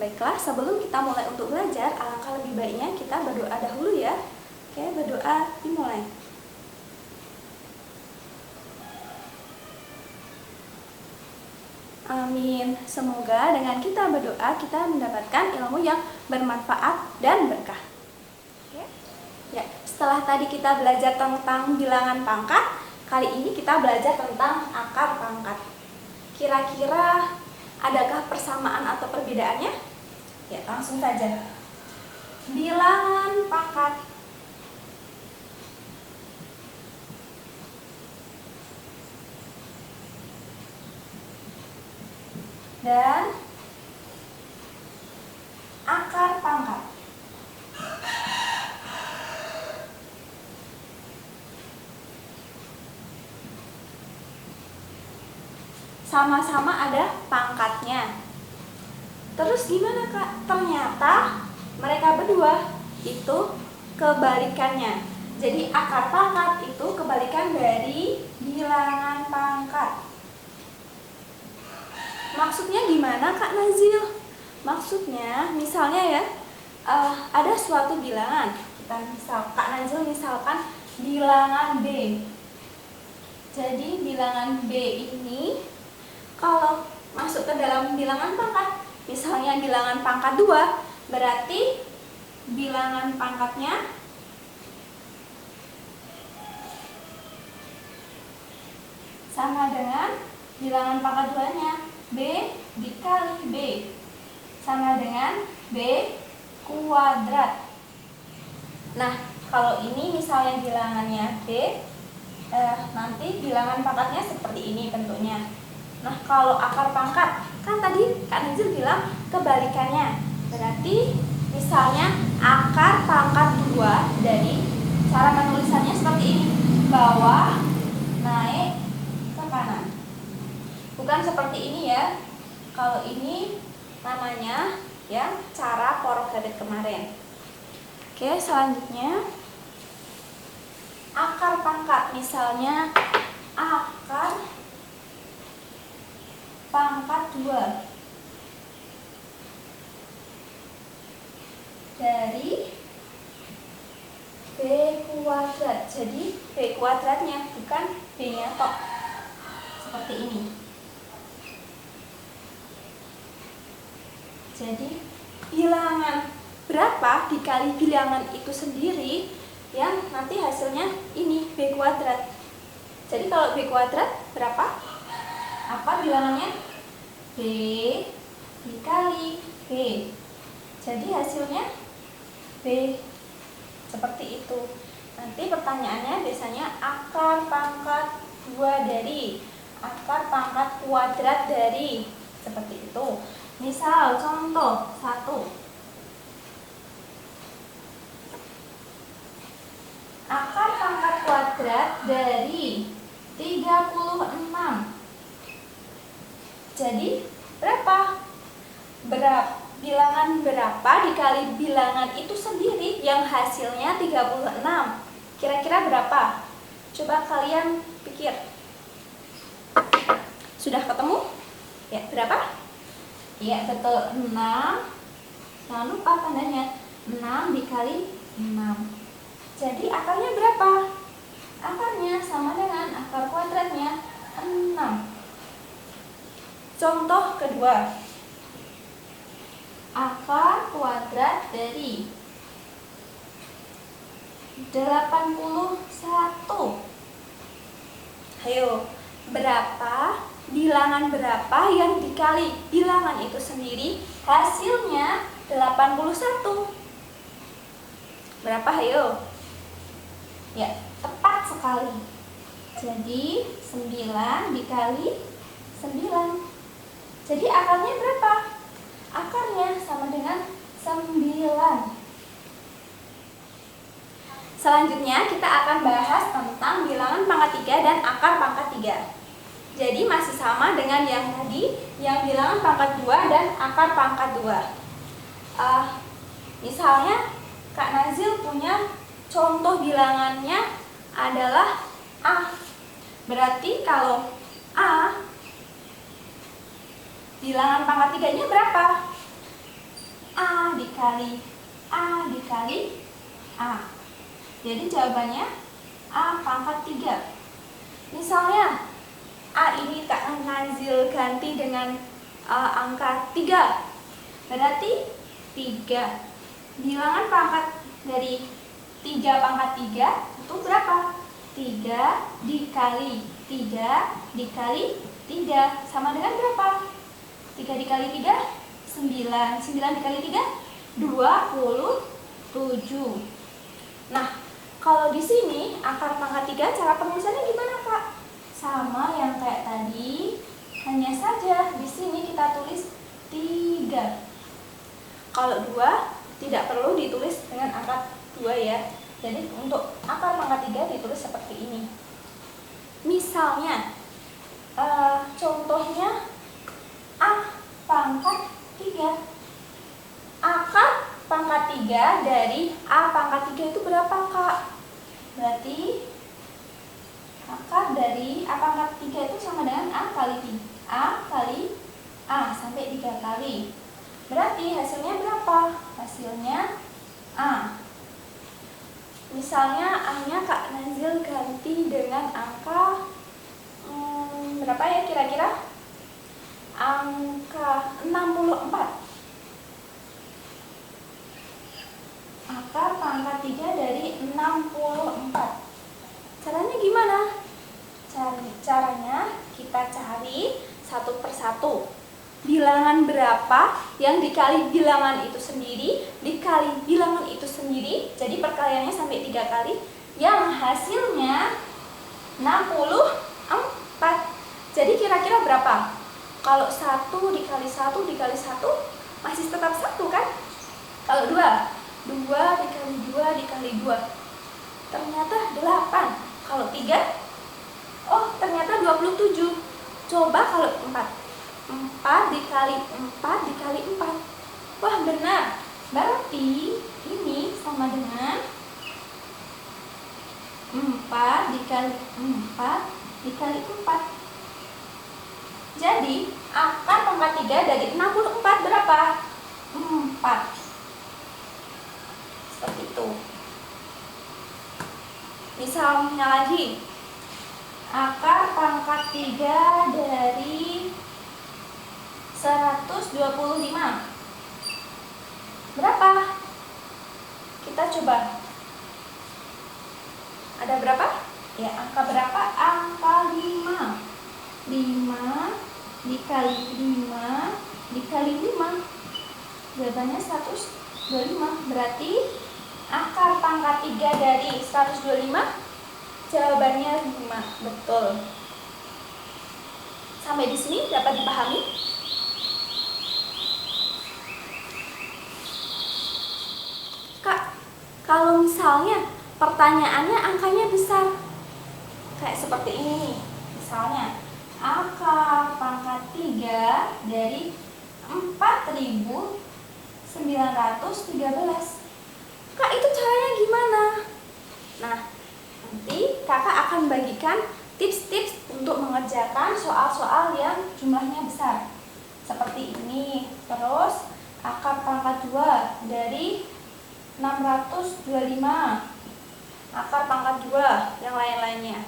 Baiklah, sebelum kita mulai untuk belajar, alangkah lebih baiknya kita berdoa dahulu ya. Oke, berdoa dimulai. Amin. Semoga dengan kita berdoa, kita mendapatkan ilmu yang bermanfaat dan berkah. Oke. Ya, setelah tadi kita belajar tentang bilangan pangkat, kali ini kita belajar tentang akar pangkat. Kira-kira adakah persamaan atau perbedaannya? Ya, langsung saja. Bilangan pangkat dan akar pangkat. Sama-sama ada pangkatnya. Terus gimana Kak? Ternyata mereka berdua itu kebalikannya. Jadi akar pangkat itu kebalikan dari bilangan pangkat. Maksudnya gimana Kak Nazil? Maksudnya misalnya ya, ada suatu bilangan. Kak Nazil misalkan bilangan B. Jadi bilangan B ini kalau masuk ke dalam bilangan pangkat, misalnya bilangan pangkat 2, berarti bilangan pangkatnya sama dengan bilangan pangkat 2-nya. B dikali B sama dengan B kuadrat. Nah, kalau ini misalnya bilangannya B, nanti bilangan pangkatnya seperti ini bentuknya. Nah, kalau akar pangkat, kan tadi Kak Nazil bilang kebalikannya. Berarti misalnya akar pangkat 2 dari cara penulisannya seperti ini. Bawah naik ke kanan. Bukan seperti ini ya. Kalau ini namanya ya cara Porokhabet kemarin. Oke, selanjutnya akar pangkat. Misalnya akar pangkat 2 dari B kuadrat. Jadi B kuadratnya, bukan B-nya tok. Seperti ini. Jadi bilangan berapa dikali bilangan itu sendiri yang nanti hasilnya ini B kuadrat. Jadi kalau B kuadrat berapa? Apa bilangannya? B dikali B. Jadi hasilnya B. Seperti itu. Nanti pertanyaannya biasanya akar pangkat 2 dari, akar pangkat kuadrat dari. Seperti itu. Misal contoh 1. Akar pangkat kuadrat dari 36. Jadi berapa? Bilangan berapa dikali bilangan itu sendiri yang hasilnya 36. Kira-kira berapa? Coba kalian pikir. Sudah ketemu? Ya, berapa? Ya, betul, 6. Jangan lupa tandanya 6 dikali 6. Jadi akarnya berapa? Akarnya sama dengan akar kuadratnya 6. Contoh kedua, akar kuadrat dari 81. Ayo, bilangan berapa yang dikali bilangan itu sendiri hasilnya 81? Berapa, ayo? Ya, tepat sekali. Jadi 9 dikali 9. Jadi akarnya berapa? Akarnya sama dengan 9. Selanjutnya kita akan bahas tentang bilangan pangkat 3 dan akar pangkat 3. Jadi masih sama dengan yang tadi, yang bilangan pangkat 2 dan akar pangkat 2. Misalnya Kak Nazil punya contoh bilangannya adalah A. Berarti kalau A, bilangan pangkat 3-nya berapa? A dikali A dikali A. Jadi jawabannya A pangkat 3. Misalnya A ini Kak Nazil ganti dengan angka 3. Berarti 3. Bilangan pangkat dari 3 pangkat 3 itu berapa? 3 dikali 3 dikali 3 sama dengan berapa? 3 dikali 3 9. 9 dikali 3 27. Nah, kalau di sini akar pangkat 3 cara penulisannya gimana, Kak? Sama yang kayak tadi, hanya saja di sini kita tulis 3. Kalau 2 tidak perlu ditulis dengan angka 2 ya. Jadi untuk akar pangkat 3 ditulis seperti ini. Misalnya contohnya A pangkat 3. Akar pangkat 3 dari A pangkat 3 itu berapa, Kak? Berarti akar dari A pangkat 3 itu sama dengan A kali A sampai 3 kali. Berarti hasilnya berapa? Hasilnya A. Misalnya A-nya Kak Nazil ganti dengan angka berapa ya kira-kira? Angka 64. Akar pangkat 3 dari 64. Caranya gimana? Caranya kita cari satu persatu. Bilangan berapa yang dikali bilangan itu sendiri, dikali bilangan itu sendiri, jadi perkaliannya sampai 3 kali, yang hasilnya 64. Jadi kira-kira berapa? Kalau 1 dikali 1 dikali 1 masih tetap 1 kan? Kalau 2 dikali 2 dikali 2 ternyata 8. Kalau 3, oh ternyata 27. Coba kalau 4 dikali 4 dikali 4. Wah benar. Berarti ini sama dengan 4 dikali 4 dikali 4. Jadi akar pangkat 3 dari 64 berapa? 4. Seperti itu. Misalnya lagi, akar pangkat 3 dari 125 berapa? Kita coba. Ada berapa? Ya, angka berapa? Angka 5. 5 dikali 5 dikali 5. Jawabannya 125. Berarti akar pangkat 3 dari 125 jawabannya 5. Betul. Sampai di sini dapat dipahami? Kak, kalau misalnya pertanyaannya angkanya besar, kayak seperti ini nih. Misalnya, akar pangkat 3 dari 4.913. Kak, itu caranya gimana? Nah, nanti kakak akan bagikan tips-tips untuk mengerjakan soal-soal yang jumlahnya besar. Seperti ini. Terus, akar pangkat 2 dari 625. Akar pangkat 2 yang lain-lainnya.